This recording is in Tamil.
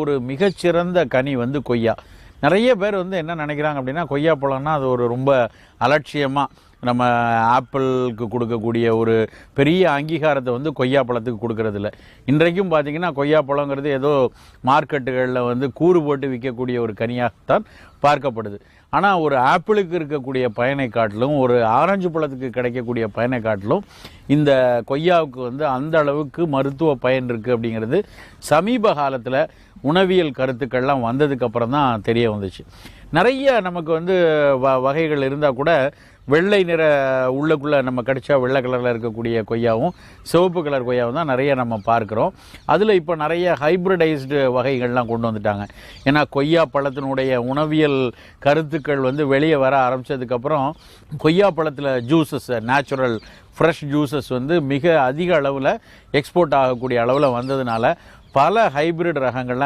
ஒரு மிகச்சிறந்த கனி வந்து கொய்யா. நிறைய பேர் வந்து என்ன நினைக்கிறாங்க அப்படின்னா, கொய்யா பழம்னா அது ஒரு ரொம்ப அலட்சியமாக நம்ம ஆப்பிளுக்கு கொடுக்கக்கூடிய ஒரு பெரிய அங்கீகாரத்தை வந்து கொய்யா பழத்துக்கு கொடுக்கறதில்ல. இன்றைக்கும் பார்த்திங்கன்னா கொய்யா பழங்கிறது ஏதோ மார்க்கெட்டுகளில் வந்து கூறு போட்டு விற்கக்கூடிய ஒரு கனியாகத்தான் பார்க்கப்படுது. ஆனால் ஒரு ஆப்பிளுக்கு இருக்கக்கூடிய பயனை காட்டிலும், ஒரு ஆரஞ்சு பழத்துக்கு கிடைக்கக்கூடிய பயனை காட்டிலும் இந்த கொய்யாவுக்கு வந்து அந்த அளவுக்கு மருத்துவ பயன் இருக்குது அப்படிங்கிறது சமீப காலத்தில் உணவியல் கருத்துக்கள்லாம் வந்ததுக்கப்புறம் தான் தெரிய வந்துச்சு. நிறைய நமக்கு வந்து வகைகள் இருந்தால் கூட வெள்ளை நிற உள்ளக்குள்ளே நம்ம கடிச்சா வெள்ளை கலரில் இருக்கக்கூடிய கொய்யாவும் சிவப்பு கலர் கொய்யாவும் தான் நிறைய நம்ம பார்க்குறோம். அதில் இப்போ நிறைய ஹைப்ரிடைஸ்டு வகைகள்லாம் கொண்டு வந்துட்டாங்க. ஏன்னா கொய்யா பழத்தினுடைய உணவியல் கருத்துக்கள் வந்து வெளியே வர ஆரம்பித்ததுக்கப்புறம் கொய்யா பழத்தில் ஜூஸஸ், நேச்சுரல் ஃப்ரெஷ் ஜூஸஸ் வந்து மிக அதிக அளவில் எக்ஸ்போர்ட் ஆகக்கூடிய அளவில் வந்ததுனால பல ஹைப்ரிட் ரகங்கள்லாம்